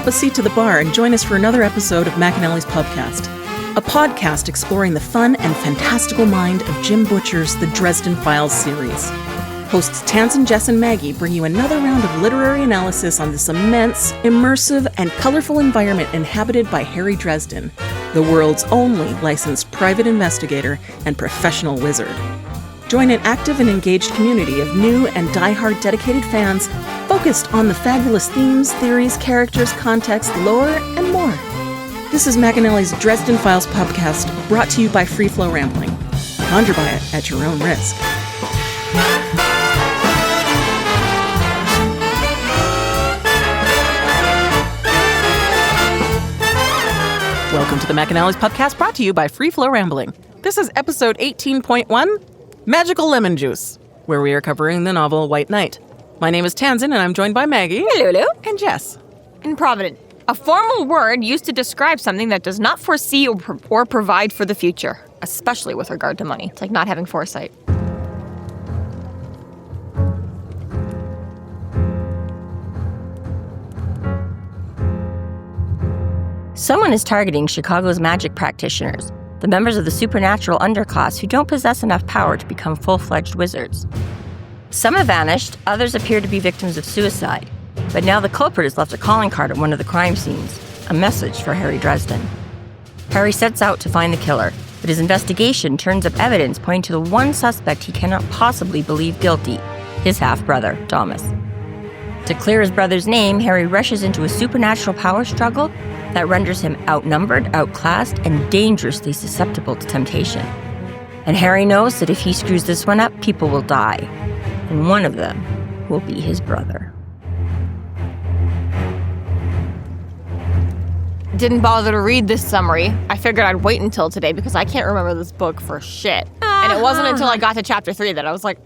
up a seat to the bar and join us for another episode of McAnally's Pubcast, a podcast exploring the fun and fantastical mind of Jim Butcher's The Dresden Files series. Hosts Tansen, Jess, and Maggie bring you another round of literary analysis on this immense, immersive, and colorful environment inhabited by Harry Dresden, the world's only licensed private investigator and professional wizard. Join an active and engaged community of new and die-hard dedicated fans focused on the fabulous themes, theories, characters, context, lore, and more. This is McAnally's Dresden Files Pubcast, brought to you by Free Flow Rambling. Conjure by it at your own risk. Welcome to the McAnally's Pubcast, brought to you by Free Flow Rambling. This is episode 18.1, Magical Lemon Juice, where we are covering the novel White Knight. My name is Tansen, and I'm joined by Maggie. Hello. And Jess. Improvident. A formal word used to describe something that does not foresee or provide for the future, especially with regard to money. It's like not having foresight. Someone is targeting Chicago's magic practitioners, the members of the supernatural underclass who don't possess enough power to become full-fledged wizards. Some have vanished, others appear to be victims of suicide. But now the culprit has left a calling card at one of the crime scenes, a message for Harry Dresden. Harry sets out to find the killer, but his investigation turns up evidence pointing to the one suspect he cannot possibly believe guilty, his half-brother, Thomas. To clear his brother's name, Harry rushes into a supernatural power struggle that renders him outnumbered, outclassed, and dangerously susceptible to temptation. And Harry knows that if he screws this one up, people will die, and one of them will be his brother. Didn't bother to read this summary. I figured I'd wait until today because I can't remember this book for shit. And it wasn't until I got to chapter 3 that I was like,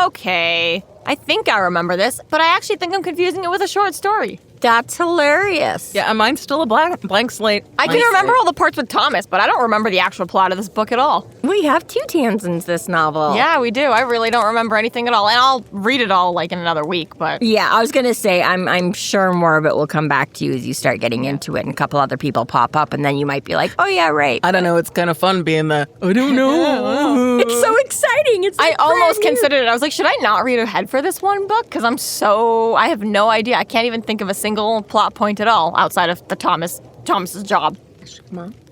okay, I think I remember this, but I actually think I'm confusing it with a short story. That's hilarious. Yeah, mine's still a blank slate. I can remember all the parts with Thomas, but I don't remember the actual plot of this book at all. We have two Tansens this novel. Yeah, we do. I really don't remember anything at all. And I'll read it all like in another week, but... Yeah, I was going to say, I'm sure more of it will come back to you as you start getting into it and a couple other people pop up and then you might be like, oh yeah, right. I don't know, it's kind of fun being the, I don't know. It's so exciting. It's like I almost considered it. I was like, should I not read ahead for this one book? Because I have no idea. I can't even think of a single plot point at all outside of the Thomas's job.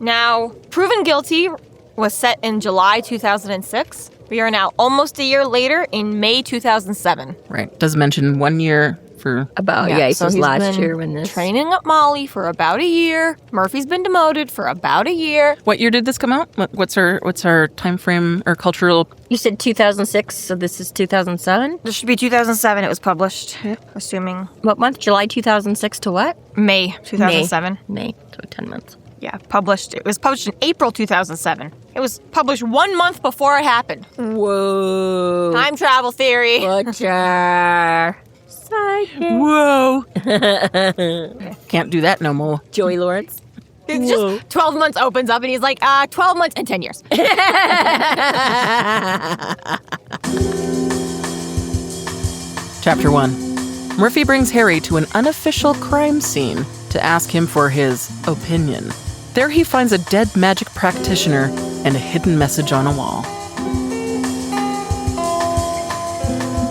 Now, Proven Guilty was set in July 2006. We are now almost a year later in May 2007. Right. Does mention 1 year for... So he's last year when this... training up Molly for about a year. Murphy's been demoted for about a year. What year did this come out? What's our time frame or cultural... You said 2006, so this is 2007? This should be 2007 it was published, assuming. What month? July 2006 to what? May 2007. May, so 10 months. Yeah, published. It was published in April 2007. It was published 1 month before it happened. Whoa. Time travel theory. Butcher. Psychic. Whoa. Can't do that no more. Joey Lawrence. It's just 12 months opens up and he's like, 12 months and 10 years. Chapter 1. Murphy brings Harry to an unofficial crime scene to ask him for his opinion. There he finds a dead magic practitioner and a hidden message on a wall.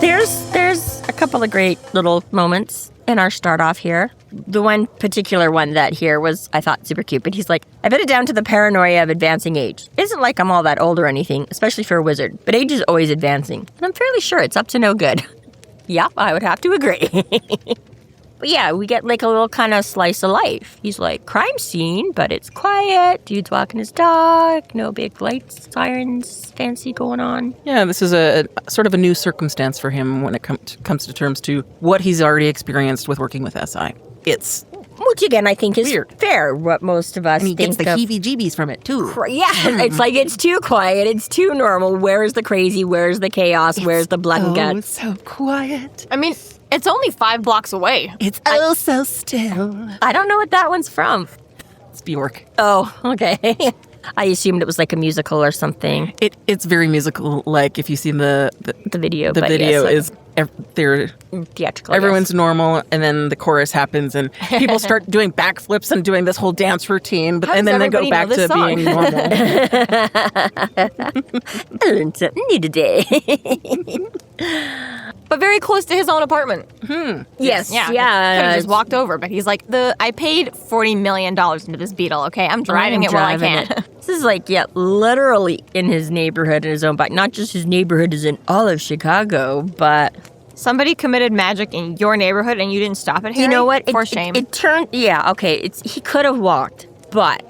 There's a couple of great little moments in our start off here. The one particular one that here was, I thought, super cute. But he's like, I've hit it down to the paranoia of advancing age. It isn't like I'm all that old or anything, especially for a wizard. But age is always advancing. And I'm fairly sure it's up to no good. Yeah, I would have to agree. But yeah, we get like a little kind of slice of life. He's like, crime scene, but it's quiet. Dude's walking his dog. No big lights, sirens, fancy going on. Yeah, this is a sort of a new circumstance for him when it comes to terms to what he's already experienced with working with SI. It's... Which again, I think is weird. Fair, what most of us and he think gets the heebie-jeebies from it, too. Yeah, it's like it's too quiet, it's too normal. Where's the crazy? Where's the chaos? Where's the blood and guts? It's so quiet. I mean, it's only 5 blocks away. It's so still. I don't know what that one's from. It's Bjork. Oh, okay. I assumed it was like a musical or something. It's very musical. Like if you see the video. The video yes, is they're theatrical. Everyone's normal, and then the chorus happens, and people start doing backflips and doing this whole dance routine, and then they go back to being normal. I learned something new today. But very close to his own apartment. Yes, Yeah. Could yeah. have just walked over, but he's like, I paid $40 million into this Beetle, okay? I'm driving it while I can. This is like, literally in his neighborhood, in his own bike. Not just his neighborhood is in all of Chicago, but... Somebody committed magic in your neighborhood and you didn't stop it, Harry? You know what? For shame. It turned... Yeah, okay. He could have walked, but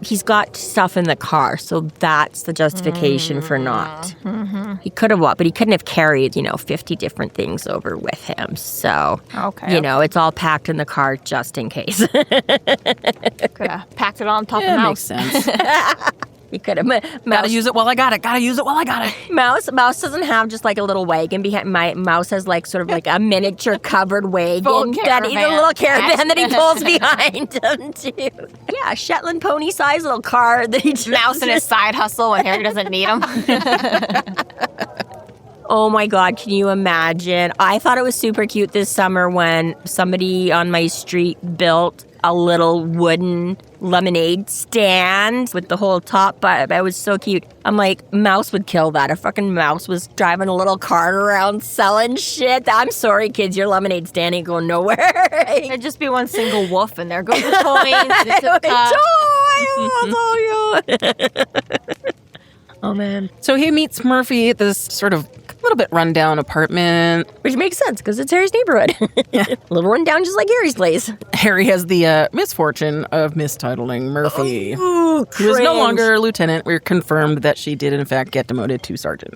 he's got stuff in the car, so that's the justification for not. Mm-hmm. He could have walked, but he couldn't have carried, 50 different things over with him. So, it's all packed in the car just in case. Could have packed it on top of the Makes mouse. sense. He could have. Gotta use it while I got it. Gotta use it while I got it. Mouse doesn't have just like a little wagon behind. My Mouse has like sort of like a miniature covered wagon. A little caravan that he pulls behind him too. Yeah, Shetland pony size little car that he just... Mouse in his side hustle when Harry doesn't need him. Oh my God, can you imagine? I thought it was super cute this summer when somebody on my street built a little wooden lemonade stand with the whole top, but it was so cute. I'm like, Mouse would kill that. A fucking Mouse was driving a little cart around selling shit. I'm sorry, kids, your lemonade stand ain't going nowhere. There'd just be one single wolf and there goes the toys. Oh, man. So he meets Murphy at this sort of little bit rundown apartment. Which makes sense, because it's Harry's neighborhood. Yeah. A little rundown just like Harry's place. Harry has the misfortune of mistitling Murphy. Ooh, who is no longer a lieutenant. We're confirmed that she did, in fact, get demoted to sergeant.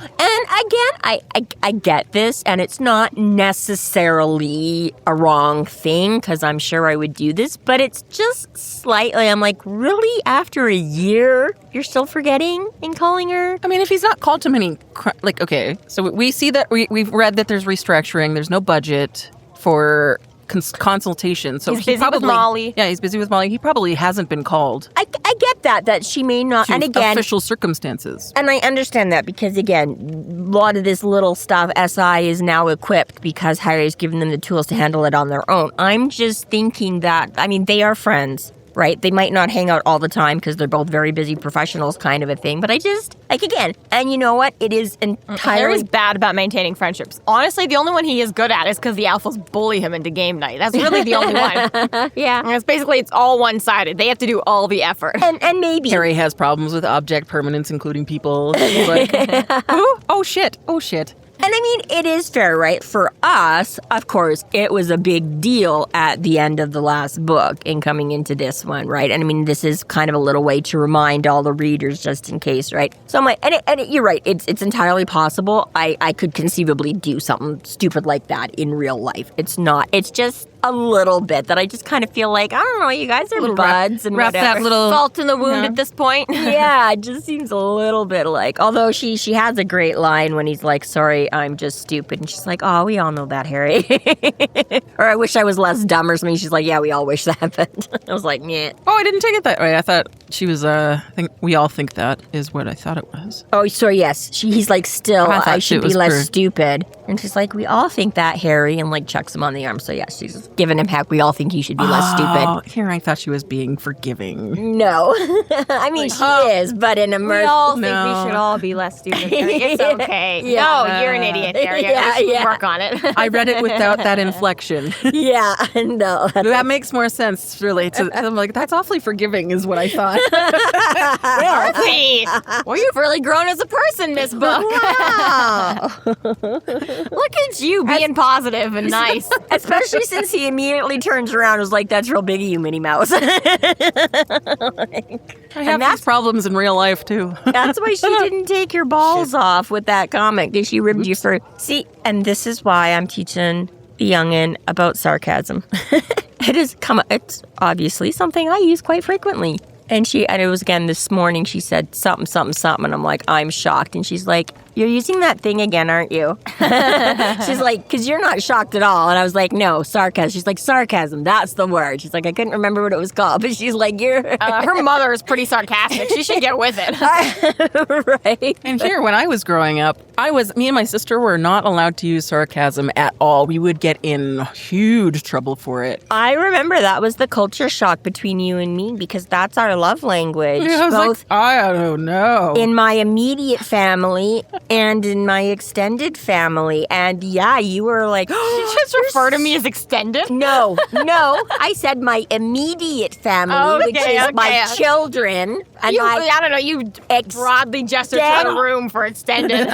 And again, I get this, and it's not necessarily a wrong thing, because I'm sure I would do this, but it's just slightly, I'm like, really? After a year, you're still forgetting and calling her? I mean, if he's not called to many, okay, so we see that, we've read that there's restructuring, there's no budget for consultation. So he's busy with Molly. Yeah, he's busy with Molly. He probably hasn't been called. I get that she may not, and again, official circumstances. And I understand that because, again, a lot of this little stuff, SI is now equipped because Harry's given them the tools to handle it on their own. I'm just thinking that, I mean, they are friends, right? They might not hang out all the time because they're both very busy professionals kind of a thing. But I just, like, again, and you know what? It is entirely... Harry's bad about maintaining friendships. Honestly, the only one he is good at is because the alphas bully him into game night. That's really the only one. Yeah. And it's all one-sided. They have to do all the effort. And maybe... Harry has problems with object permanence, including people. He's like, who? Oh, shit. Oh, shit. And I mean, it is fair, right? For us, of course, it was a big deal at the end of the last book in coming into this one, right? And I mean, this is kind of a little way to remind all the readers just in case, right? So I'm like, you're right. It's entirely possible. I could conceivably do something stupid like that in real life. It's not. It's just a little bit that I just kind of feel like, I don't know, you guys are buds and wrap whatever. that little salt in the wound at this point. Yeah, it just seems a little bit like, although she has a great line when he's like, sorry, I'm just stupid. And she's like, oh, we all know that, Harry. Or I wish I was less dumb or something. She's like, yeah, we all wish that. But I was like, yeah. Oh, I didn't take it that way. I thought she was, I think we all think that is what I thought it was. Oh, sorry, yes. He's like, still, I should be less stupid. And she's like, we all think that, Harry, and like chucks him on the arm. So yeah, she's giving him heck. We all think he should be less stupid. Here, I thought she was being forgiving. No. I mean, she is, but in a we all think we should all be less stupid, Harry. It's okay. Yeah. No, you're an idiot, Harry. Yeah. Work on it. I read it without that inflection. Yeah, no. That makes more sense, really. I'm like, that's awfully forgiving is what I thought. Murphy! Well, you've really grown as a person, Miss Book. Wow. Look at you being positive and nice. Especially since he immediately turns around and was like, that's real big of you, Minnie Mouse. I have these problems in real life, too. That's why she didn't take your balls off with that comic, because she ribbed you for... See, and this is why I'm teaching the youngin' about sarcasm. It's obviously something I use quite frequently. And it was again this morning, she said something, and I'm like, I'm shocked. And she's like, you're using that thing again, aren't you? She's like, because you're not shocked at all. And I was like, no, sarcasm. She's like, sarcasm, that's the word. She's like, I couldn't remember what it was called. But she's like, you're... Her mother is pretty sarcastic. She should get with it. Right. And here, when I was growing up, me and my sister were not allowed to use sarcasm at all. We would get in huge trouble for it. I remember that was the culture shock between you and me because that's our love language. I was like, I don't know. In my immediate family and in my extended family. And yeah, you were like... Did you just refer to me as extended? No. I said my immediate family, which is my children. And I don't know, you broadly gestured to the room for extended.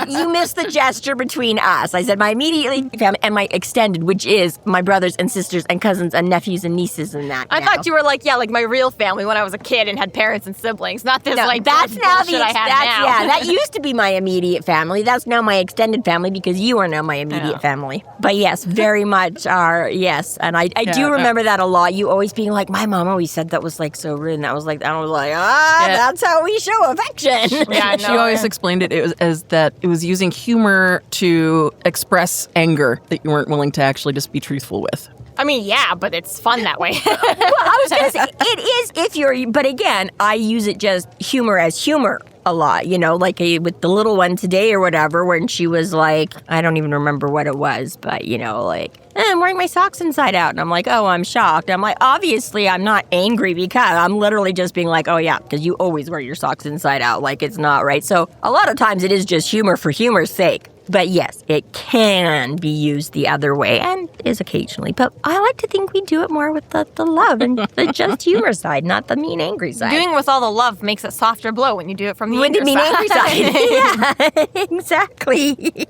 You missed the gesture between us. I said my immediate family and my extended, which is my brothers and sisters and cousins and nephews and nieces and that. I thought you were like my real family when I was a kid and had parents and siblings. Not this that's now the I have now. Yeah, that used to be my immediate family. That's now my extended family because you are now my immediate family. But yes, very much are, yes. And I do remember that a lot. You always being like, my mom always said that was like so rude. And I was like, that's how we show affection. Yeah, I know. She always explained it as that it was using humor to express anger that you weren't willing to actually just be truthful with. I mean, yeah, but it's fun that way. Well, I was going to say, it is if you're, but again, I use it just humor as humor a lot, like with the little one today or whatever, when she was like, I don't even remember what it was, but like, I'm wearing my socks inside out. And I'm like, oh, I'm shocked. I'm like, obviously I'm not angry because I'm literally just being like, oh yeah, because you always wear your socks inside out. Like it's not right. So a lot of times it is just humor for humor's sake. But yes, it can be used the other way and is occasionally. But I like to think we do it more with the love and the just humor side, not the mean, angry side. Doing it with all the love makes it softer blow when you do it from the angry mean, side. Angry side. Yeah, exactly.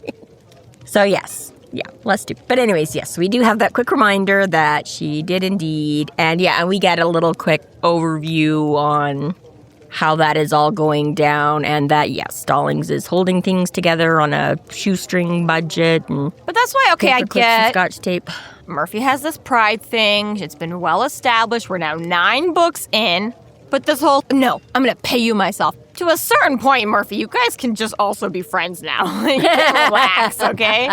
So yes. Yeah, let's do. But anyways, yes, we do have that quick reminder that she did indeed. And we get a little quick overview on how that is all going down, and that, yes, Stallings is holding things together on a shoestring budget. But that's why, I get Scotch tape. Murphy has this pride thing. It's been well established. We're now 9 books in. But this whole, no, I'm going to pay you myself. To a certain point, Murphy, you guys can just also be friends now. You can relax, okay?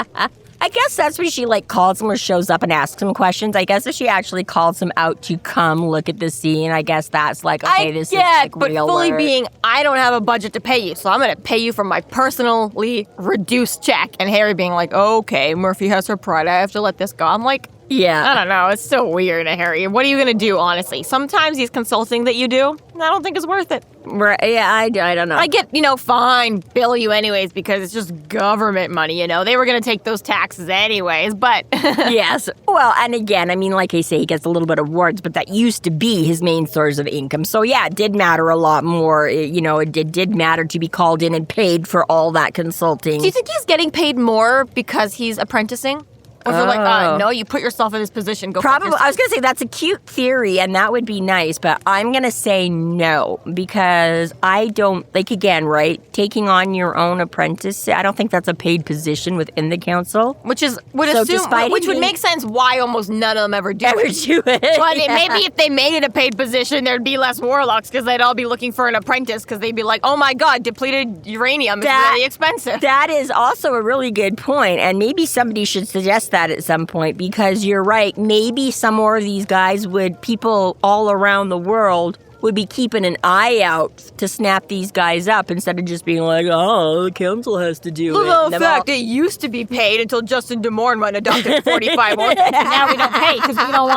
I guess that's when she calls him or shows up and asks him questions. I guess if she actually calls him out to come look at the scene, I guess that's this is but real fully work. Being, I don't have a budget to pay you, so I'm going to pay you from my personally reduced check. And Harry being like, okay, Murphy has her pride. I have to let this go. I'm like, yeah. I don't know. It's so weird, Harry. What are you going to do, honestly? Sometimes these consulting that you do, I don't think is worth it. Right, yeah, I don't know. I get, fine, bill you anyways because it's just government money, They were going to take those taxes anyways, but... Yes. Well, and again, like I say, he gets a little bit of awards, but that used to be his main source of income. So yeah, it did matter a lot more. It did matter to be called in and paid for all that consulting. Do you think he's getting paid more because he's apprenticing? Or if they're no, you put yourself in this position, go Probably. I was going to say that's a cute theory, and that would be nice, but I'm going to say no, because I don't, again, right, taking on your own apprentice, I don't think that's a paid position within the council. Which would make sense why almost none of them ever do it. But maybe if they made it a paid position, there'd be less warlocks, because they'd all be looking for an apprentice, because they'd be like, oh my god, depleted uranium is really expensive. That is also a really good point, and maybe somebody should suggest that at some point, because you're right, maybe some more of these guys people all around the world would be keeping an eye out to snap these guys up instead of just being like, oh, the council has to do it. Well, in fact, it used to be paid until Justin DeMorne went adopted 45 orphans, and now we don't pay because we don't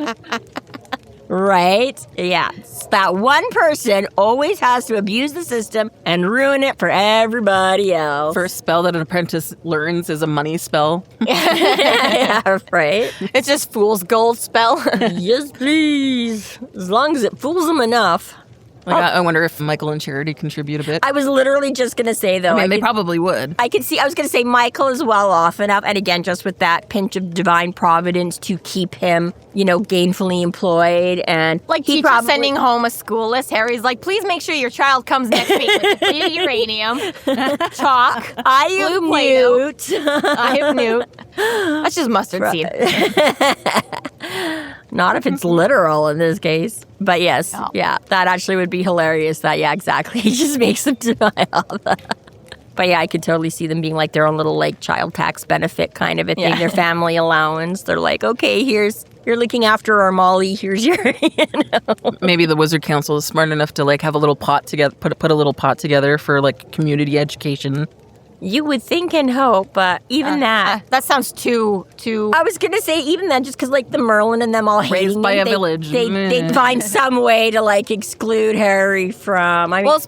want. Right? Yeah. That one person always has to abuse the system and ruin it for everybody else. First spell that an apprentice learns is a money spell. Yeah, right? It's just fool's gold spell. Yes, please. As long as it fools them enough. I wonder if Michael and Charity contribute a bit. I was literally just going to say, though. They probably would. I was going to say Michael is well off enough. And again, just with that pinch of divine providence to keep him, gainfully employed. And he probably sending home a school list. Harry's like, please make sure your child comes next week with depleted uranium, chalk, blue Play-Doh. I have newt. That's just mustard seed. Not if it's literal in this case. But yes, yeah, that actually would be hilarious. That, yeah, exactly. He just makes them deny all that. But yeah, I could totally see them being like their own little like child tax benefit kind of a thing, their family allowance. They're like, okay, you're looking after our Molly, here's your, Maybe the Wizard Council is smart enough to like have a little pot together, put a little pot together for like community education. You would think and hope, but even that sounds too. I was gonna say even then, just because like the Merlin and them all hating Raised by me, a village. they'd find some way to like exclude Harry from. I mean, Well,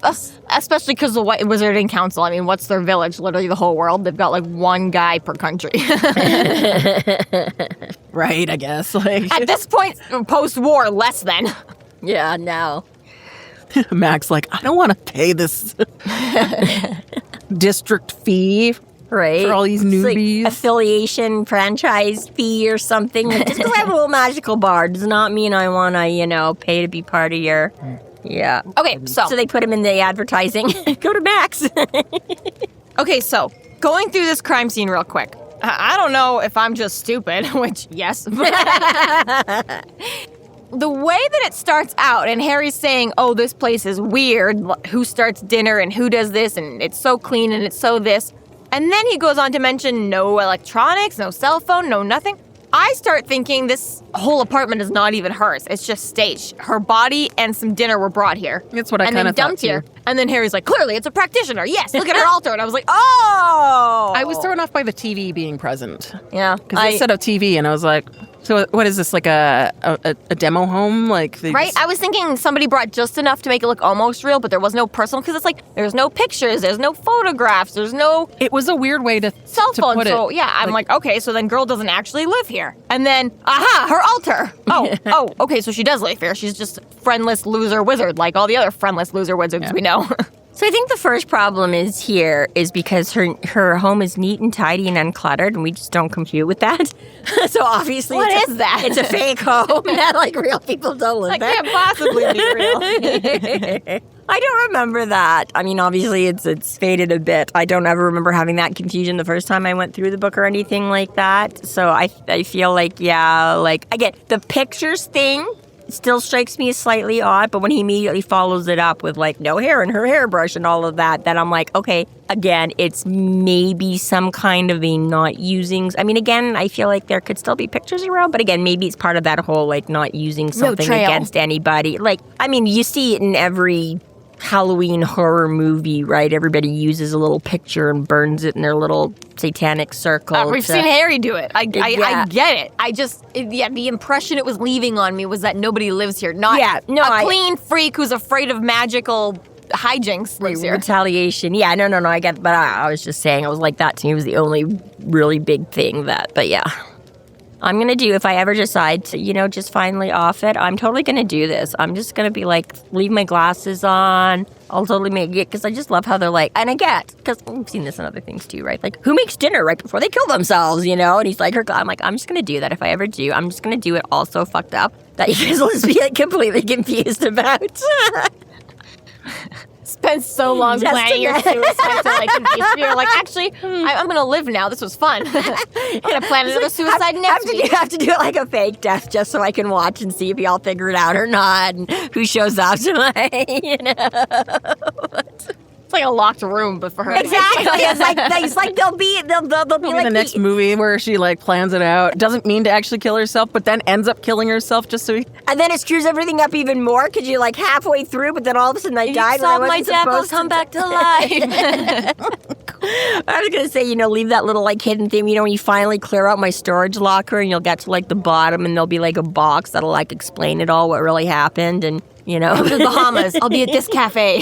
especially because the Wizarding Council. I mean, what's their village? Literally the whole world. They've got like one guy per country. Right, I guess. Like At this point, post-war, less than. yeah, no. Mac's like, I don't want to pay this district fee Right. for all these It's newbies. like affiliation, franchise fee or something. Like, just because I have a little magical bar does not mean I want to, pay to be part of your... Yeah. Okay, so So they put him in the advertising. Go to Max. Okay, so going through this crime scene real quick. I don't know if I'm just stupid, which, yes. The way that it starts out, and Harry's saying, oh, this place is weird, who starts dinner and who does this, and it's so clean and it's so this. And then he goes on to mention no electronics, no cell phone, no nothing. I start thinking this whole apartment is not even hers. It's just staged. Her body and some dinner were brought here. That's what I and kind then of thought dumped too. here. And then Harry's like, clearly it's a practitioner. Yes, look at her altar. And I was like, oh! I was thrown off by the TV being present. Yeah. Because they set up TV and I was like, so what is this, like a demo home? Like Right? I was thinking somebody brought just enough to make it look almost real, but there was no personal, because it's like, there's no pictures, there's no photographs, there's no It was a weird way to cell to phone. put So it. yeah, I'm like, okay, so then girl doesn't actually live here. And then, aha, her altar. Oh, okay, so she does live here. She's just friendless loser wizard, like all the other friendless loser wizards we know. So I think the first problem is because her home is neat and tidy and uncluttered, and we just don't compute with that. So obviously, What is that? It's a fake home that like real people don't live That there. can't possibly be real. I don't remember that. I mean, obviously, it's faded a bit. I don't ever remember having that confusion the first time I went through the book or anything like that. So I feel like, again, the pictures thing still strikes me as slightly odd, but when he immediately follows it up with like no hair and her hairbrush and all of that, then I'm like, okay, again, it's maybe some kind of a not using. I mean, again, I feel like there could still be pictures around, but again, maybe it's part of that whole like not using something trail. against anybody. Like, I mean, you see it in every Halloween horror movie, right? Everybody uses a little picture and burns it in their little satanic circle. We've seen Harry do it. I Yeah. get it. The impression it was leaving on me was that nobody lives here. Not I- clean freak who's afraid of magical hijinks lives here. Retaliation. Yeah, no, I get, but I was just saying, I was like, that to me was the only really big thing but yeah. I'm going to do, if I ever decide to, just finally off it, I'm totally going to do this. I'm just going to be like, leave my glasses on. I'll totally make it, because I just love how they're like, and I get, because we've seen this in other things too, right? Like, who makes dinner right before they kill themselves, And he's like, I'm like, I'm just going to do that if I ever do. I'm just going to do it all so fucked up that you guys will just be like completely confused about. Spent so long Just planning your to- suicide till like you're like, actually, I'm gonna live now. This was fun. I'm gonna plan another suicide next week. I have to do it like a fake death just so I can watch and see if y'all figure it out or not, and who shows up to my, It's like a locked room, but for her. Exactly. It's like they'll be like the next movie where she like plans it out, doesn't mean to actually kill herself, but then ends up killing herself just so and then it screws everything up even more because you're like halfway through, but then all of a sudden I died when I wasn't supposed to. come back to life. I was gonna say, leave that little like hidden thing. When you finally clear out my storage locker and you'll get to like the bottom and there'll be like a box that'll like explain it all, what really happened, and Come to the Bahamas. I'll be at this cafe.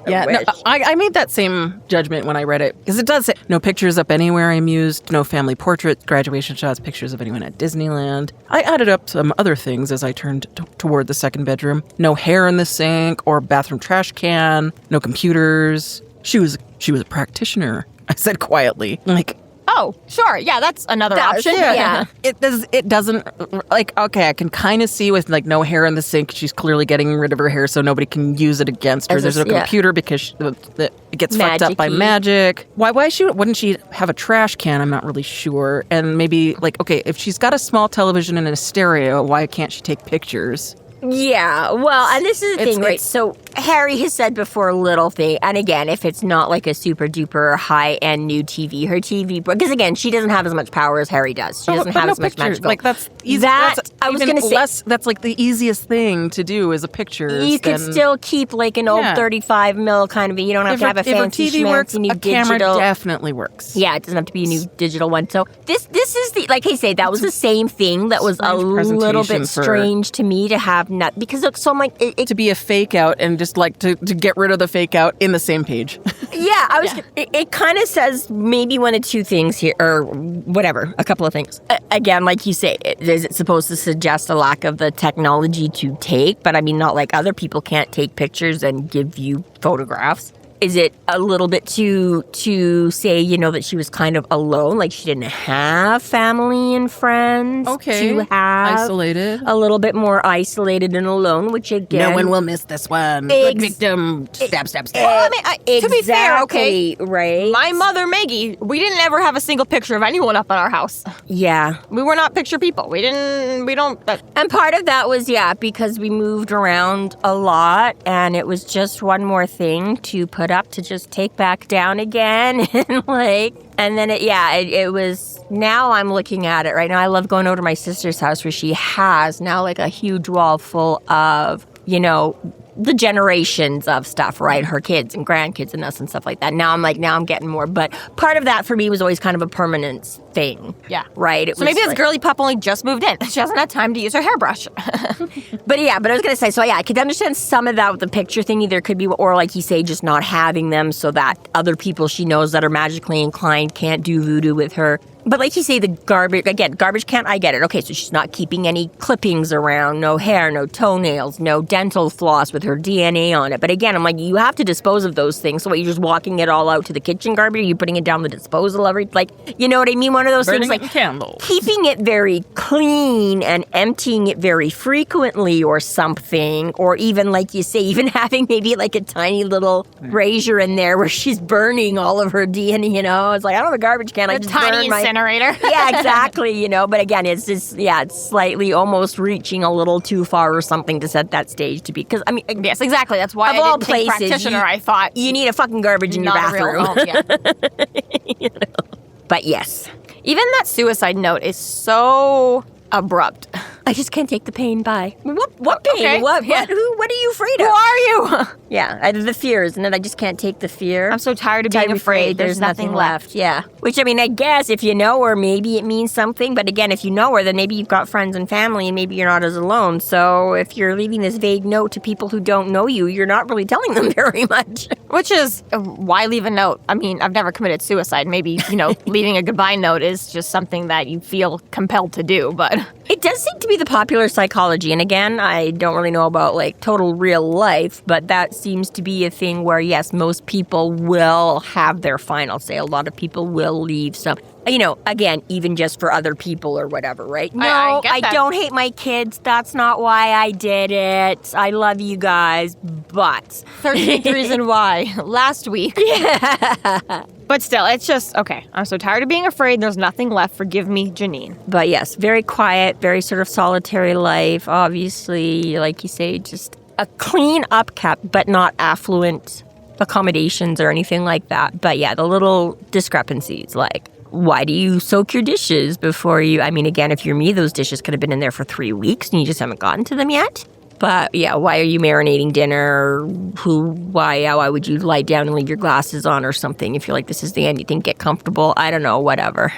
Yeah, no, I made that same judgment when I read it, because it does say no pictures up anywhere I'm used, no family portraits, graduation shots, pictures of anyone at Disneyland. I added up some other things as I turned toward the second bedroom. No hair in the sink or bathroom trash can, no computers. She was a practitioner, I said quietly. Like, Oh, sure. Yeah, that's another option. Yeah. It doesn't, like, okay, I can kind of see with, like, no hair in the sink, she's clearly getting rid of her hair so nobody can use it against her. There's no computer because it gets fucked up by magic. Wouldn't she have a trash can? I'm not really sure. And maybe, like, okay, if she's got a small television and a stereo, why can't she take pictures? Yeah, well, and this is the thing, right? So Harry has said before, little thing, and again, if it's not like a super duper high-end new TV, her TV, because again, she doesn't have as much power as Harry does. She doesn't have as much magical. Like that's easy. I was going to say that's like the easiest thing to do is a picture. You could still keep like an old 35 mil kind of. You don't have to have a fancy if a TV works, new a camera definitely works. Yeah, it doesn't have to be a new digital one. So this is the, like I say, that was the same thing that was a little bit strange to me to have because so I'm like to be a fake out and just like to get rid of the fake out in the same page. Yeah, it kind of says maybe one of two things here, or whatever, a couple of things. Again, like you say, is it supposed to suggest a lack of the technology to take? But I mean, not like other people can't take pictures and give you photographs. Is it a little bit to say, that she was kind of alone, like she didn't have family and friends to have isolated, a little bit more isolated and alone, which again, no one will miss this one. Good victim, stab. Well, I mean, to be fair, okay, right? My mother Maggie, we didn't ever have a single picture of anyone up in our house. Yeah, we were not picture people. We don't. And part of that was because we moved around a lot, and it was just one more thing to put up to just take back down again and then it was. Now I'm looking at it right now. I love going over to my sister's house where she has now like a huge wall full of the generations of stuff, right? Her kids and grandkids and us and stuff like that. Now I'm getting more. But part of that for me was always kind of a permanence thing. Yeah. Right? So maybe this girly pup only just moved in. She hasn't had time to use her hairbrush. But I was going to say, I could understand some of that with the picture thingy. There could be, or like you say, just not having them so that other people she knows that are magically inclined can't do voodoo with her. But like you say, the garbage can't, I get it. Okay, so she's not keeping any clippings around, no hair, no toenails, no dental floss with her DNA on it. But again, I'm like, you have to dispose of those things. So you're just walking it all out to the kitchen garbage? Are you putting it down the disposal you know what I mean? One of those burning things like candles. Keeping it very clean and emptying it very frequently or something. Or even, like you say, even having maybe like a tiny little brazier in there where she's burning all of her DNA, It's like, I don't have a garbage can. I just tiny burn incinerator. Yeah, exactly, But again, it's just, it's slightly almost reaching a little too far or something to set that stage to be. Because, I mean... Yes, exactly. That's why I didn't take practitioner, I thought. You need a fucking garbage in your bathroom. Yeah. But yes. Even that suicide note is so abrupt. I just can't take the pain. Bye. What pain? Okay. What are you afraid of? Who are you? Yeah, the fears, and then I just can't take the fear. I'm so tired of being afraid. There's nothing left. Yeah. Which, I mean, I guess if you know her, maybe it means something. But again, if you know her, then maybe you've got friends and family, and maybe you're not as alone. So if you're leaving this vague note to people who don't know you, you're not really telling them very much. Which is, why leave a note? I mean, I've never committed suicide. Maybe, leaving a goodbye note is just something that you feel compelled to do, but... It does seem to be the popular psychology. And again, I don't really know about total real life, but that seems to be a thing where, yes, most people will have their final say. A lot of people will leave some, again, even just for other people or whatever, right? No, I don't hate my kids. That's not why I did it. I love you guys, but 13th reason why. Last week. Yeah. But still, it's just, okay, I'm so tired of being afraid. There's nothing left. Forgive me, Janine. But yes, very quiet, very sort of solitary life. Obviously, like you say, just a clean upkept, but not affluent accommodations or anything like that. But yeah, the little discrepancies, why do you soak your dishes before you... I mean, again, if you're me, those dishes could have been in there for 3 weeks and you just haven't gotten to them yet. But yeah, why are you marinating dinner? Why would you lie down and leave your glasses on or something? If you're like, this is the end, you think, get comfortable. I don't know, whatever.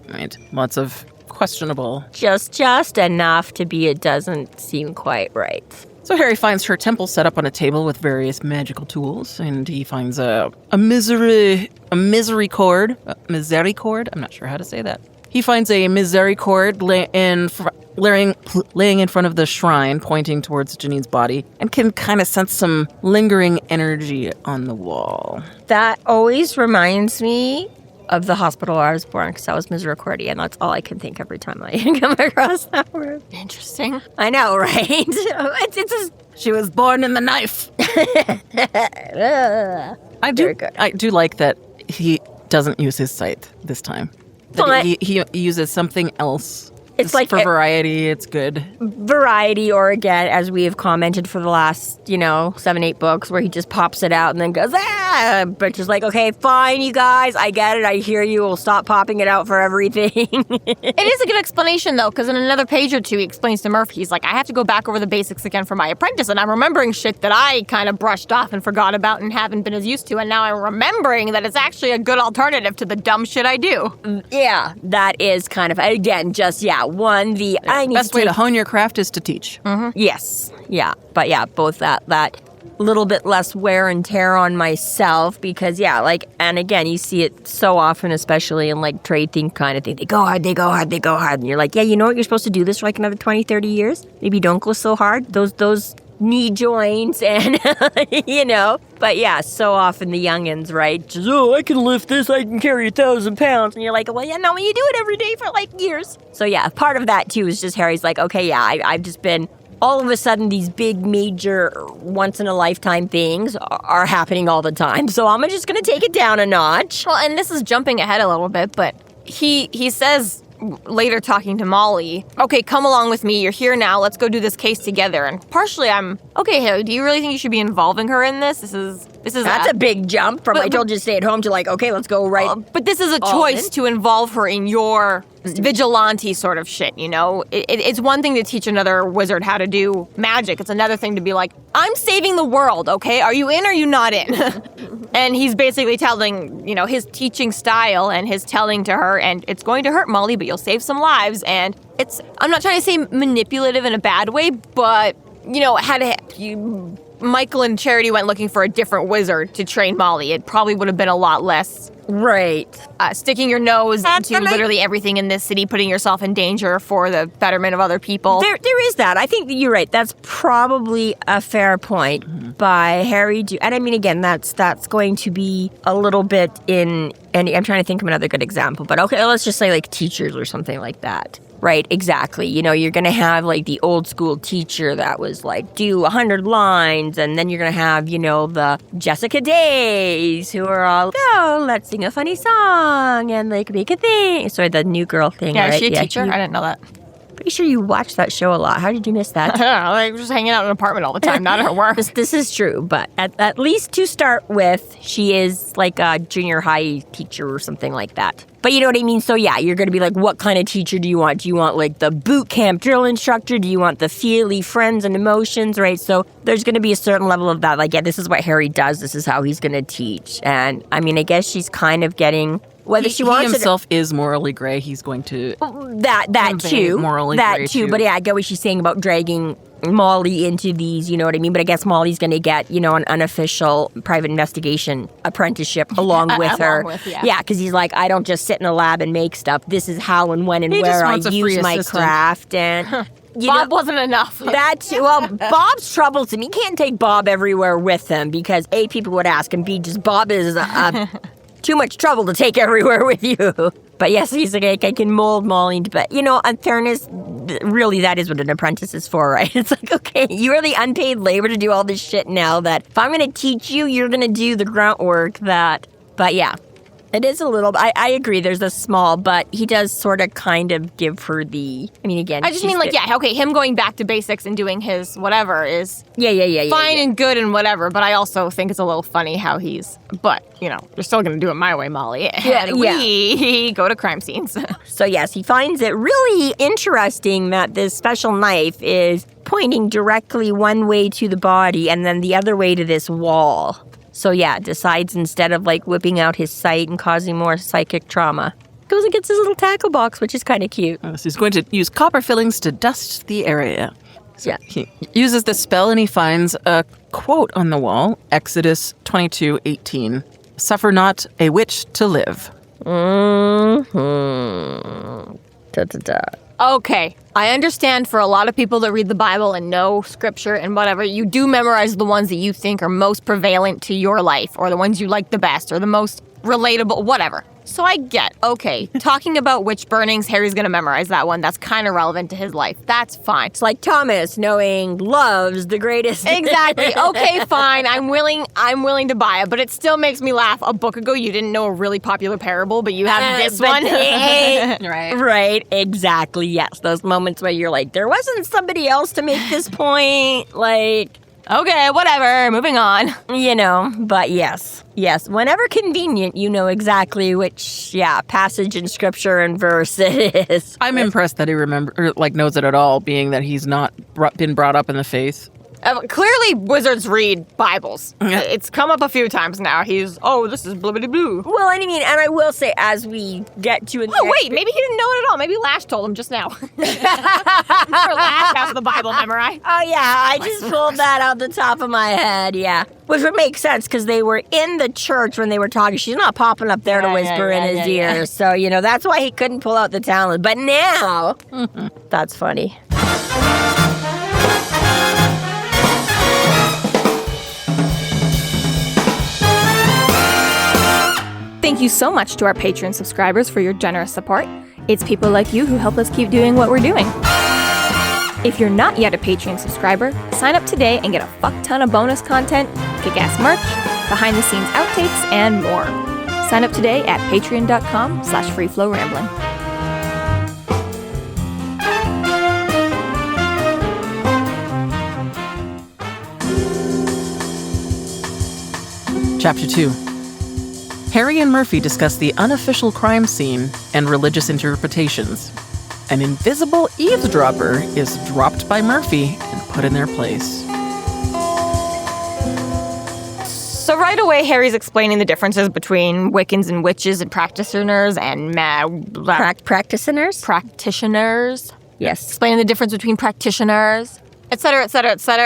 Right. Lots of questionable. Just enough to be it doesn't seem quite right. So Harry finds her temple set up on a table with various magical tools, and he finds a misericord. I'm not sure how to say that. He finds a misericord laying in front of the shrine, pointing towards Janine's body, and can kind of sense some lingering energy on the wall. That always reminds me of the hospital where I was born, because I was misericordia, and that's all I can think every time I come across that word. Interesting. I know, right? She was born in the knife. I do like that he doesn't use his scythe this time. That he uses something else It's like for variety, it's good. Variety, or again, as we have commented for the last, 7-8 books, where he just pops it out and then goes, but just like, okay, fine, you guys, I get it, I hear you, we'll stop popping it out for everything. It is a good explanation, though, because in another page or two, he explains to Murphy, he's like, I have to go back over the basics again for my apprentice, and I'm remembering shit that I kind of brushed off and forgot about and haven't been as used to, and now I'm remembering that it's actually a good alternative to the dumb shit I do. Yeah, that is kind of, again, just, Best way to hone your craft is to teach. Mm-hmm. Yes, yeah, but yeah, both that little bit less wear and tear on myself, because and again, you see it so often, especially in like trade thing kind of thing. They go hard, and you're like, yeah, you know what, you're supposed to do this for like another 20, 30 years. Maybe don't go so hard. Those knee joints and, But yeah, so often the youngins, right? Just, I can lift this, I can carry 1,000 pounds. And you're like, well, yeah, no, when you do it every day for like years. So yeah, part of that too is just Harry's like, okay, yeah, I've just been, all of a sudden these big, major, once-in-a-lifetime things are happening all the time. So I'm just going to take it down a notch. Well, and this is jumping ahead a little bit, but he says later, talking to Molly, okay, come along with me, you're here now, let's go do this case together. And partially I'm, okay, Harry, do you really think you should be involving her in this? This is That's a big jump from I told you to stay at home to like, okay, let's go right. But this is a choice to involve her in your vigilante sort of shit, It's one thing to teach another wizard how to do magic. It's another thing to be like, I'm saving the world, okay? Are you in or are you not in? And he's basically telling, his teaching style and his telling to her, and it's going to hurt Molly, but you'll save some lives. And I'm not trying to say manipulative in a bad way, but, Michael and Charity went looking for a different wizard to train Molly, it probably would have been a lot less. Right. Sticking your nose into literally everything in this city, putting yourself in danger for the betterment of other people. There is that. I think that you're right. That's probably a fair point by Harry. And I mean, again, that's going to be a little bit in, and I'm trying to think of another good example, but okay, let's just say like teachers or something like that. Right, exactly. You're going to have like the old school teacher that was like, do 100 lines, and then you're going to have, the Jessica Days who are all, let's sing a funny song and like make a thing. Sorry, the new girl thing, yeah, right? Is she a teacher? I didn't know that. Pretty sure you watched that show a lot. How did you miss that? I don't know. I was just hanging out in an apartment all the time, not at work. This is true, but at least to start with, she is like a junior high teacher or something like that. But you know what I mean? So yeah, you're going to be like, what kind of teacher do you want? Do you want like the boot camp drill instructor? Do you want the feely friends and emotions, right? So there's going to be a certain level of that. Like, yeah, this is what Harry does. This is how he's going to teach. And I mean, I guess she's kind of getting... Whether she wants he himself is morally gray. He's going to that too, morally that gray too. But yeah, I get what she's saying about dragging Molly into these. You know what I mean? But I guess Molly's going to get an unofficial private investigation apprenticeship along with her. Yeah, because he's like, I don't just sit in a lab and make stuff. This is how and when and where I use my craft. And Bob wasn't enough. That too. Well, Bob's troublesome. He can't take Bob everywhere with him because A, people would ask, and B, just Bob is too much trouble to take everywhere with you. But yes, he's like, I can mold Molly. But, in fairness, really, that is what an apprentice is for, right? It's like, okay, you are the unpaid labor to do all this shit now that if I'm going to teach you, you're going to do the grunt work that... But yeah, it is a little... I agree, there's a small, but he does sort of kind of give her the... I mean, again... I just mean like, him going back to basics and doing his whatever is... Yeah. Fine and good and whatever, but I also think it's a little funny how he's... But, you're still going to do it my way, Molly. We go to crime scenes. So yes, he finds it really interesting that this special knife is pointing directly one way to the body and then the other way to this wall. So yeah, decides instead of like whipping out his sight and causing more psychic trauma, goes and gets his little tackle box, which is kind of cute. So he's going to use copper fillings to dust the area. So he uses the spell and he finds a quote on the wall, Exodus 22:18. Suffer not a witch to live. Okay, I understand for a lot of people that read the Bible and know scripture and whatever, you do memorize the ones that you think are most prevalent to your life or the ones you like the best or the most relatable, whatever. So I get, okay, talking about witch burnings, Harry's going to memorize that one. That's kind of relevant to his life. That's fine. It's like Thomas knowing love's the greatest. Exactly. Okay, fine. I'm willing to buy it, but it still makes me laugh. A book ago, you didn't know a really popular parable, but you have this one. Right, exactly. Yes, those moments where you're like, there wasn't somebody else to make this point. Like, okay, whatever, moving on. But yes, whenever convenient, you know exactly which, passage in scripture and verse it is. I'm impressed that he knows it at all, being that he's not been brought up in the faith. Clearly, wizards read Bibles. Yeah. It's come up a few times now. This is blibbity blue. Well, and I will say, as we get to maybe he didn't know it at all. Maybe Lash told him just now. Lash has the Bible memorized. Oh, yeah, I just pulled that out the top of my head, yeah. Which would make sense, because they were in the church when they were talking. She's not popping up there to whisper in his ear. Yeah. So, that's why he couldn't pull out the talent. But now, that's funny. Thank you so much to our Patreon subscribers for your generous support. It's people like you who help us keep doing what we're doing. If you're not yet a Patreon subscriber, sign up today and get a fuck ton of bonus content, kick-ass merch, behind-the-scenes outtakes, and more. Sign up today at patreon.com/freeflowrambling. Chapter 2. Harry and Murphy discuss the unofficial crime scene and religious interpretations. An invisible eavesdropper is dropped by Murphy and put in their place. So right away, Harry's explaining the differences between Wiccans and witches and practitioners and practitioners? Practitioners. Yes. Explaining the difference between practitioners, et cetera,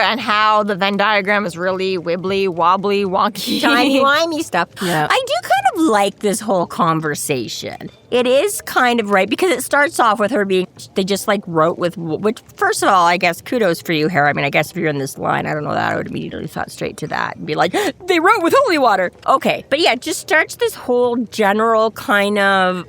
and how the Venn diagram is really wibbly, wobbly, wonky. Timey-wimey stuff. Yeah. I do kind of like this whole conversation. It is kind of right, because it starts off with her being, they just wrote with, which, first of all, I guess, kudos for you, Harry. I mean, I guess if you're in this line, I don't know that I would immediately thought straight to that and be like, they wrote with holy water. Okay. But yeah, it just starts this whole general kind of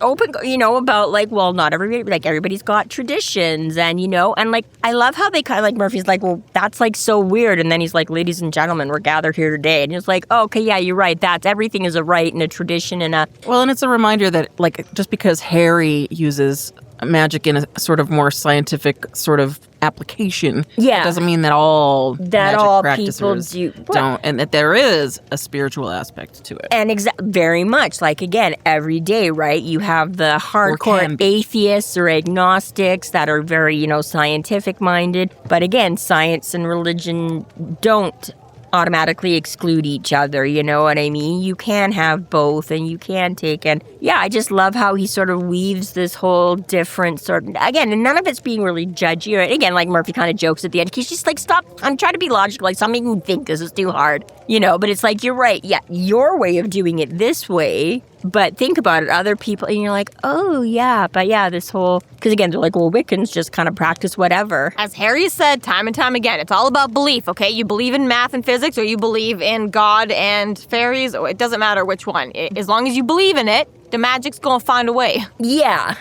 open, about not everybody, everybody's got traditions and, and I love how they kind of Murphy's well, that's so weird. And then he's like, ladies and gentlemen, we're gathered here today. And it's oh, okay, yeah, you're right. Everything is a rite and a tradition and a... Well, and it's a reminder that just because Harry uses magic in a sort of more scientific sort of application, it doesn't mean that all magic practitioners don't, and that there is a spiritual aspect to it. And very much, again, every day, right? You have the hardcore atheists or agnostics that are very, scientific-minded. But again, science and religion don't automatically exclude each other, you know what I mean? You can have both and you can take, and I just love how he sort of weaves this whole different sort of, again, and none of it's being really judgy, or again, Murphy kind of jokes at the end, he's just stop, I'm trying to be logical, stop making me think this is too hard, but it's you're right, your way of doing it this way, but think about it, other people, and you're oh yeah, but this whole, because again, they're well, Wiccans just kind of practice whatever. As Harry said time and time again, it's all about belief, okay? You believe in math and physics, or you believe in God and fairies, or it doesn't matter which one. As long as you believe in it, the magic's gonna find a way. Yeah.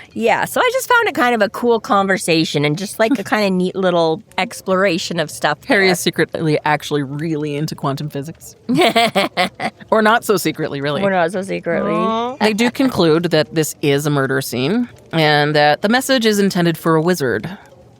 So I just found it kind of a cool conversation and just a kind of neat little exploration of stuff. Harry is secretly actually really into quantum physics. Or not so secretly, really. Or not so secretly. They do conclude that this is a murder scene and that the message is intended for a wizard.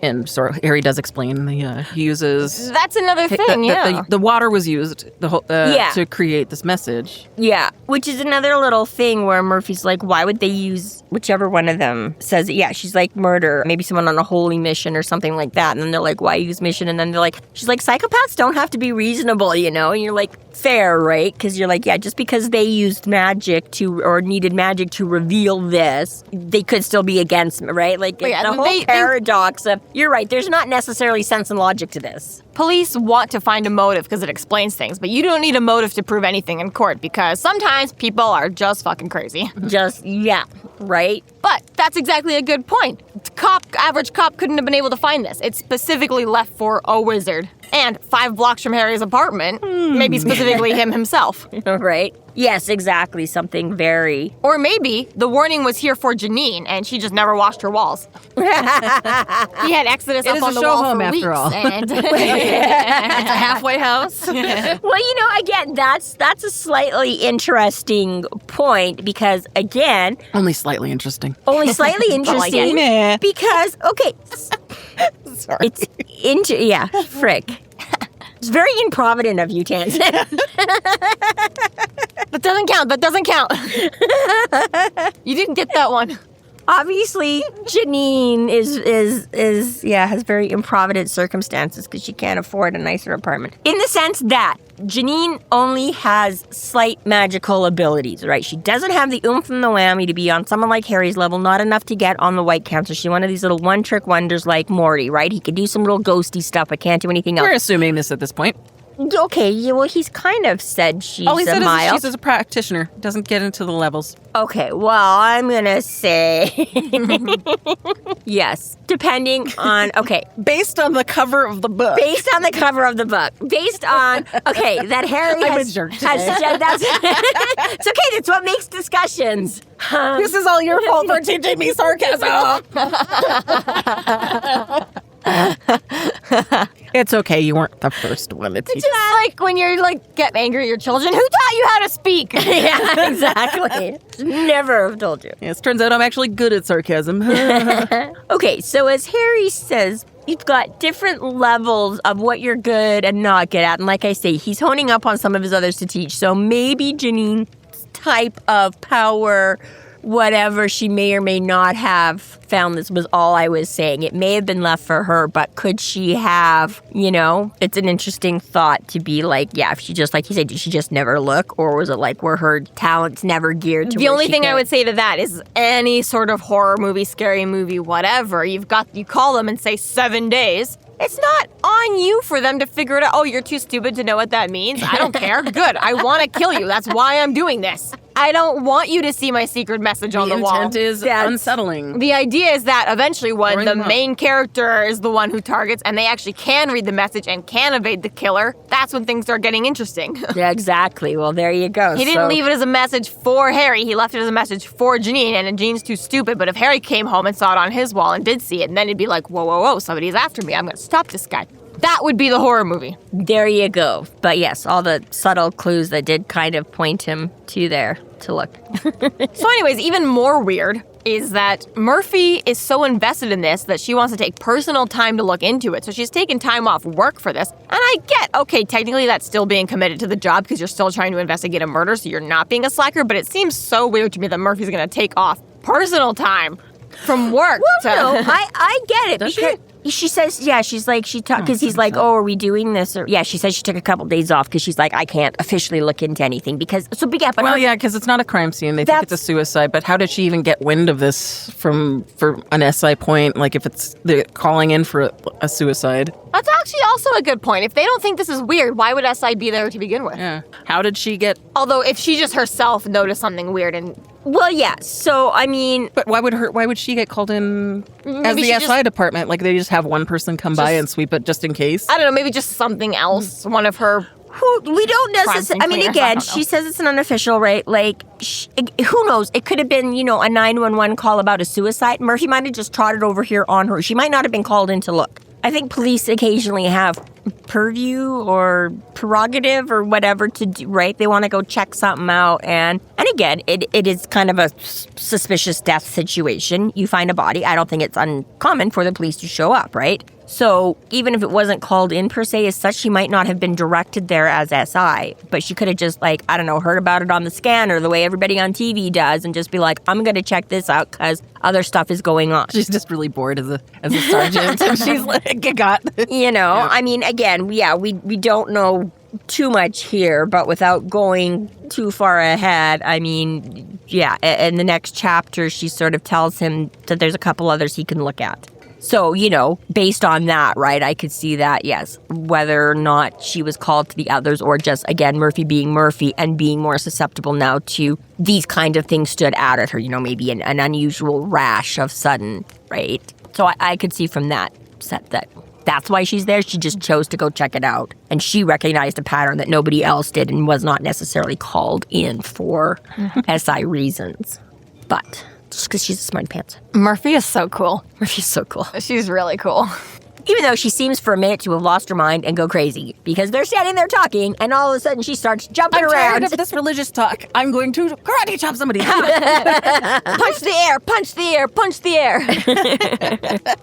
And so Harry does explain he uses... That's another thing, the water was used to create this message. Yeah, which is another little thing where Murphy's why would they use whichever one of them says it? Yeah, she's murder, maybe someone on a holy mission or something like that. And then they're why use mission? And then they're she's psychopaths don't have to be reasonable, And you're fair, right? Because you're just because they used magic or needed magic to reveal this, they could still be against me, right? The whole paradox of... You're right, there's not necessarily sense and logic to this. Police want to find a motive because it explains things, but you don't need a motive to prove anything in court because sometimes people are just fucking crazy. Right? But that's exactly a good point. Average cop couldn't have been able to find this. It's specifically left for a wizard. And 5 blocks from Harry's apartment, maybe specifically him himself. Right? Yes, exactly. Something very... Or maybe the warning was here for Janine, and she just never washed her walls. He had Exodus up on the wall for weeks. And It's a halfway house. Well, again, that's a slightly interesting point because, again... Only slightly interesting. Only slightly interesting because, okay... Sorry. It's frick. It's very improvident of you, Tansen. That doesn't count. You didn't get that one. Obviously, Janine has very improvident circumstances because she can't afford a nicer apartment. In the sense that Janine only has slight magical abilities, right? She doesn't have the oomph and the whammy to be on someone like Harry's level, not enough to get on the White Council. She's one of these little one-trick wonders like Morty, right? He can do some little ghosty stuff, but can't do anything else. We're assuming this at this point. Okay, well, he's kind of said she's All he said mild. is she's a practitioner. Doesn't get into the levels. Okay, well, I'm gonna say yes, depending on, okay. Based on the cover of the book. Based on the cover of the book. Based on, okay, that Harry I'm has... a jerk has today. that's, it's okay, that's what makes discussions. This is all your fault for teaching me sarcasm. It's okay, you weren't the first one to teach. It's just like when you're get angry at your children. Who taught you how to speak? Yeah, exactly. Never have told you. Yes, turns out I'm actually good at sarcasm. Okay, so as Harry says, you've got different levels of what you're good and not good at. And like I say, he's honing up on some of his others to teach. So maybe Janine's type of power, whatever she may or may not have found, this was all I was saying. It may have been left for her, but could she have, it's an interesting thought to be like, yeah, if she just, like he said, did she just never look? Or was it like, were her talents never geared to The only thing I would say to that is any sort of horror movie, scary movie, whatever, you call them and say 7 days. It's not on you for them to figure it out. Oh, you're too stupid to know what that means. I don't care. Good. I want to kill you. That's why I'm doing this. I don't want you to see my secret message on the wall. The intent is unsettling. The idea is that eventually when the main character is the one who targets and they actually can read the message and can evade the killer, that's when things start getting interesting. Yeah, exactly. Well, there you go. He didn't leave it as a message for Harry. He left it as a message for Janine, and Janine's too stupid. But if Harry came home and saw it on his wall and did see it, and then he'd be like, whoa, whoa, whoa, somebody's after me. I'm going to stop this guy. That would be the horror movie. There you go. But yes, all the subtle clues that did kind of point him to there to look. So anyways, even more weird is that Murphy is so invested in this that she wants to take personal time to look into it. So she's taken time off work for this. And I get, okay, technically that's still being committed to the job because you're still trying to investigate a murder, so you're not being a slacker. But it seems so weird to me that Murphy's going to take off personal time from work. Well, no, I get it. Does because she says, yeah, she's like, because he's like, oh, are we doing this? Or yeah, she says she took a couple days off because she's like, I can't officially look into anything because, because it's not a crime scene. They think it's a suicide. But how did she even get wind of this for an SI point? Like if it's the calling in for a suicide. That's actually also a good point. If they don't think this is weird, why would SI be there to begin with? Yeah. How did she get... Although if she just herself noticed something weird and... Well, yeah. So, I mean... But why would she get called in as the SI department? Like they just have one person come by and sweep it just in case? I don't know, maybe just something else. One of her... We don't necessarily... I mean, again, she says it's an unofficial, right? Like, who knows? It could have been, a 911 call about a suicide. Murphy might have just trotted over here on her. She might not have been called in to look. I think police occasionally have purview or prerogative or whatever to do, right? They want to go check something out. And again, it is kind of a suspicious death situation. You find a body. I don't think it's uncommon for the police to show up, right? So even if it wasn't called in per se as such, she might not have been directed there as SI, but she could have just heard about it on the scan or the way everybody on TV does and just be like, I'm going to check this out because other stuff is going on. She's just really bored as a sergeant and she's like, I mean, again, yeah, we don't know too much here, but without going too far ahead, I mean, yeah, in the next chapter, she sort of tells him that there's a couple others he can look at. So, based on that, right, I could see that, yes, whether or not she was called to the others or just, again, Murphy being Murphy and being more susceptible now to these kind of things stood out at her, maybe an unusual rash of sudden, right? So I could see from that set that that's why she's there. She just chose to go check it out. And she recognized a pattern that nobody else did and was not necessarily called in for SI reasons. But just because she's a smart pants. Murphy is so cool. Murphy's so cool. She's really cool. Even though she seems for a minute to have lost her mind and go crazy. Because they're standing there talking, and all of a sudden she starts jumping I'm around. tired of this religious talk. I'm going to karate chop somebody. Punch the air, punch the air, punch the air.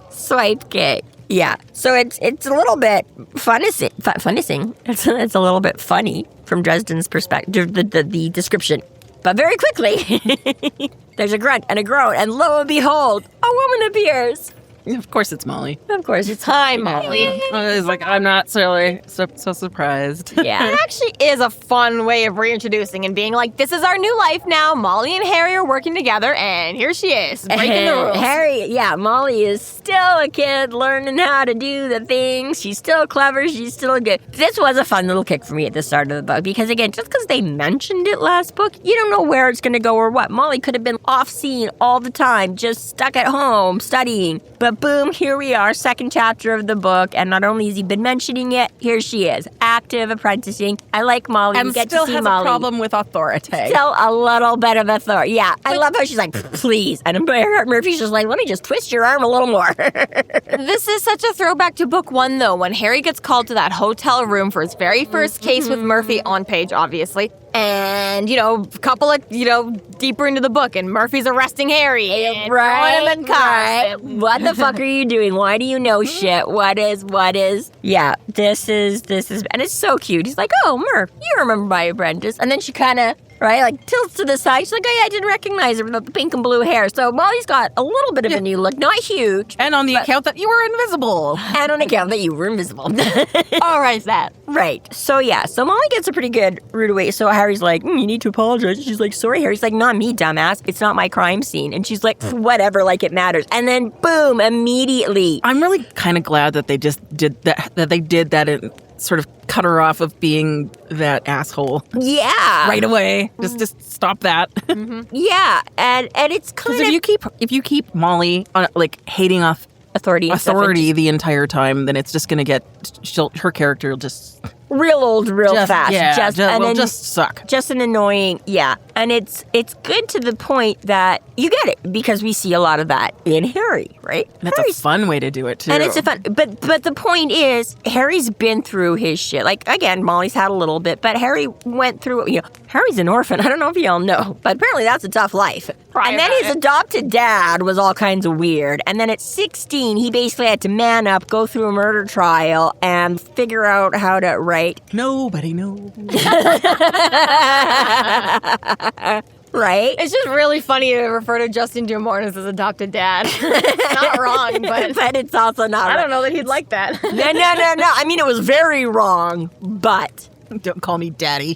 Swipe kick. Yeah. So it's a little bit funny. It's a little bit funny from Dresden's perspective, the description. But very quickly, there's a grunt and a groan, and lo and behold, a woman appears. Of course it's Molly. Of course, it's Hi, Molly. It's like, I'm not so surprised. Yeah. It actually is a fun way of reintroducing and being like, this is our new life now. Molly and Harry are working together, and here she is, breaking the rules. Harry, Molly is still a kid learning how to do the things. She's still clever. She's still good. This was a fun little kick for me at the start of the book because, again, just because they mentioned it last book, you don't know where it's going to go or what. Molly could have been off scene all the time, just stuck at home studying. But boom, here we are, second chapter of the book, and not only has he been mentioning it, here she is, active apprenticing. I like Molly. And We get still to see has Molly. a problem with authority. Still a little bit of authority. Yeah, I love how she's like, please. And Murphy's just like, let me just twist your arm a little more. This is such a throwback to book 1, though, when Harry gets called to that hotel room for his very first case with Murphy on page, obviously. And, a couple of, deeper into the book, and Murphy's arresting Harry and throwing him in cuffs. What the fuck are you doing? Why do you know shit? What is? Yeah, this is, and it's so cute. He's like, oh, Murph, you remember my apprentice. And then she kind of, tilts to the side. She's like, oh, yeah, I didn't recognize her with the pink and blue hair. So Molly's got a little bit of a new look. Not huge. And on the account that you were invisible. And on account that you were invisible. All right, that. Right. So, so Molly gets a pretty good rude away. So Harry's like, you need to apologize. She's like, sorry, Harry's like, not me, dumbass. It's not my crime scene. And she's like, whatever, like it matters. And then, boom, immediately. I'm really kind of glad that they just did that they did that and sort of cut her off of being that asshole. Yeah. Right away. Just stop that. Yeah. And it's kind Because of... if you keep Molly hating off authority the entire time, then it's just going to get her character will just real old, fast. Yeah, just suck. Just an annoying, And it's good to the point that you get it because we see a lot of that in Harry, right? And it's a fun way to do it too. And it's a fun, but the point is, Harry's been through his shit. Like, again, Molly's had a little bit, but Harry went through, Harry's an orphan. I don't know if y'all know, but apparently that's a tough life. And then his adopted dad was all kinds of weird. And then at 16, he basically had to man up, go through a murder trial, and figure out how to write. Nobody knows. Right? It's just really funny to refer to Justin Dumont as his adopted dad. It's not wrong, but it's also not I don't know that he'd like that. No. I mean, it was very wrong, but... Don't call me daddy.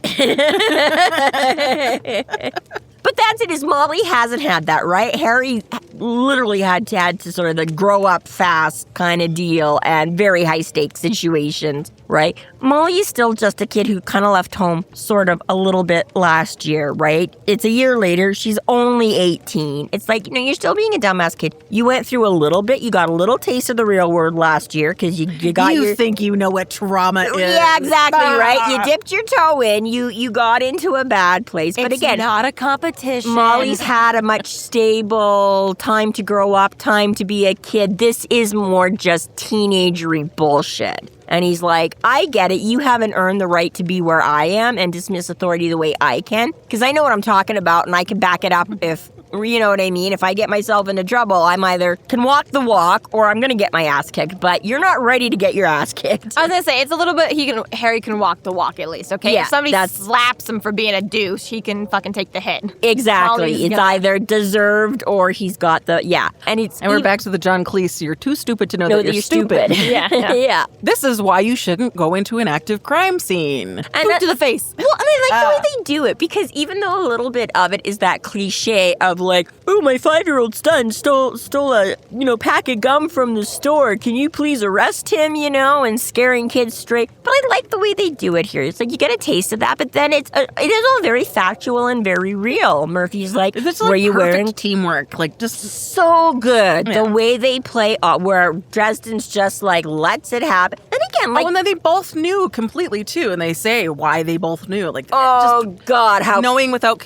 But that's it, is Molly hasn't had that, right? Harry literally had to sort of the grow up fast kind of deal and very high stakes situations, right? Molly is still just a kid who kind of left home sort of a little bit last year, right? It's a year later. She's only 18. It's like, you're still being a dumbass kid. You went through a little bit. You got a little taste of the real world last year because you got You think you know what trauma is. Yeah, exactly, right? You dipped your toe in. You got into a bad place. But It's again, not a competition. Molly's had a much stable time to grow up, time to be a kid. This is more just teenagery bullshit. And he's like, I get it. You haven't earned the right to be where I am and dismiss authority the way I can. Because I know what I'm talking about and I can back it up if, you know what I mean? If I get myself into trouble, I'm either can walk the walk or I'm going to get my ass kicked. But you're not ready to get your ass kicked. I was going to say, it's a little bit, Harry can walk the walk at least, okay? Yeah, if somebody slaps him for being a douche, he can fucking take the hit. Exactly. It's either deserved or he's got the, And we're back to the John Cleese, you're too stupid to know that you're stupid. Yeah. This is why you shouldn't go into an active crime scene. And to the face. Well, and I like the way they do it because even though a little bit of it is that cliche of of like, oh, my 5-year-old son stole a, pack of gum from the store. Can you please arrest him, and scaring kids straight. But I like the way they do it here. It's like you get a taste of that, but then it is all very factual and very real. Murphy's like, were you wearing teamwork? Like, just so good. Yeah. The way they play, where Dresden's just like lets it happen. And again, like, and then they both knew completely too, and they say why they both knew. Like, God, how knowing without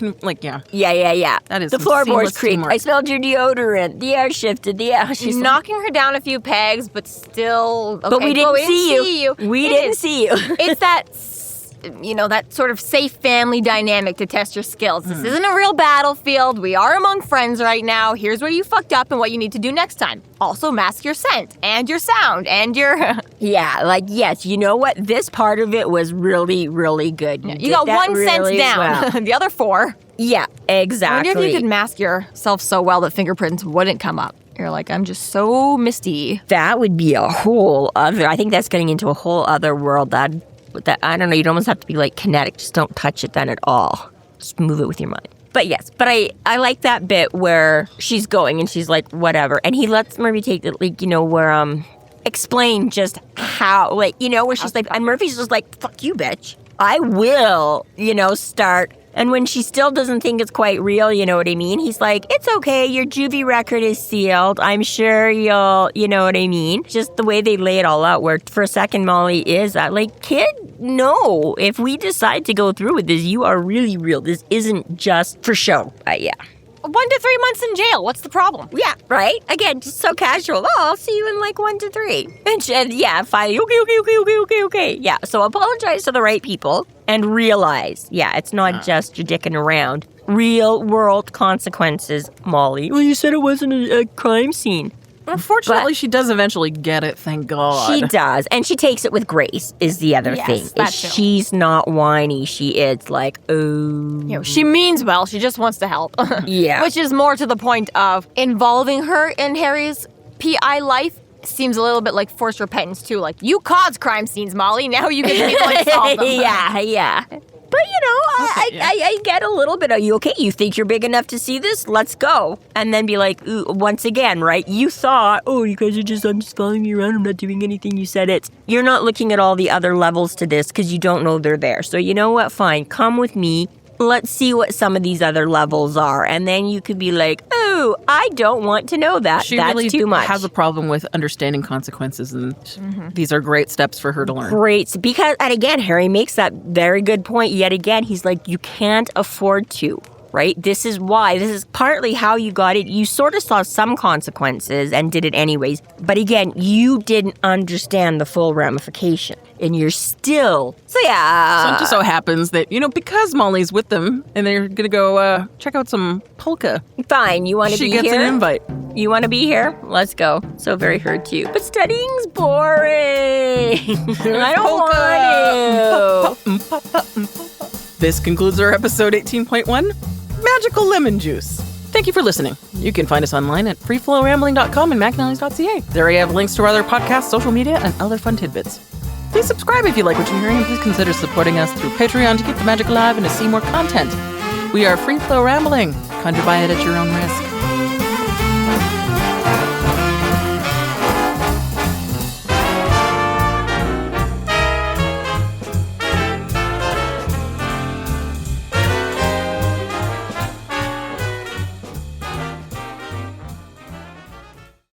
Yeah. That is the some floorboards seamless creaked. teamwork. I smelled your deodorant. The air shifted. She's knocking her down a few pegs, but still. Okay, but we didn't see you. We didn't is. see you. It's that, that sort of safe family dynamic to test your skills. This isn't a real battlefield. We are among friends right now. Here's where you fucked up and what you need to do next time. Also, mask your scent and your sound and your. Yeah, yes. You know what? This part of it was really, really good. You got one really sense down. well. The other 4. Yeah, exactly. I wonder if you could mask yourself so well that fingerprints wouldn't come up. You're like, I'm just so misty. That would be a whole other. I think that's getting into a whole other world. That I don't know. You'd almost have to be like kinetic. Just don't touch it then at all. Just move it with your mind. But yes, I like that bit where she's going and she's like, whatever, and he lets Murphy take it, like, where explain just how, like, where she's like, and Murphy's just like, fuck you, bitch. I will, start. And when she still doesn't think it's quite real, you know what I mean? He's like, it's okay, your juvie record is sealed. I'm sure you'll, you know what I mean? Just the way they lay it all out, where for a second Molly is like, kid, no. If we decide to go through with this, you are really real. This isn't just for show. Yeah. 1 to 3 months in jail. What's the problem? Yeah, right? Again, just so casual. Oh, I'll see you in like 1 to 3. And yeah, finally, okay. Yeah, so apologize to the right people and realize, it's not just you're dicking around. Real world consequences, Molly. Well, you said it wasn't a crime scene. Unfortunately, she does eventually get it, thank God. She does, and she takes it with grace, is the other thing. That's true. She's not whiny. She is like, oh. She means well. She just wants to help. Yeah. Which is more to the point of involving her in Harry's PI life seems a little bit like forced repentance, too. Like, you caused crime scenes, Molly. Now you get to like solve them. Yeah. But, I get a little bit of, you okay? You think you're big enough to see this? Let's go. And then be like, ooh, once again, right? You thought, you guys are I'm just following me around. I'm not doing anything you said it. You're not looking at all the other levels to this because you don't know they're there. So you know what? Fine. Come with me. Let's see what some of these other levels are. And then you could be like, oh, I don't want to know that. That's really too much. has a problem with understanding consequences, and these are great steps for her to learn. Great. Because, and again, Harry makes that very good point yet again. He's like, you can't afford to. Right? This is why. This is partly how you got it. You sort of saw some consequences and did it anyways. But again, you didn't understand the full ramification. And you're still... So yeah. So it just so happens that, because Molly's with them and they're going to go check out some polka. Fine. You want to be here? She gets an invite. You want to be here? Let's go. So very hurt to you. But studying's boring. I don't want to. This concludes our episode 18.1. Magical Lemon Juice. Thank you for listening. You can find us online at freeflowrambling.com and McAnally's.ca. There we have links to our other podcasts, social media, and other fun tidbits. Please subscribe if you like what you're hearing, and please consider supporting us through Patreon to keep the magic alive and to see more content. We are Free Flow Rambling. Conjure by it at your own risk.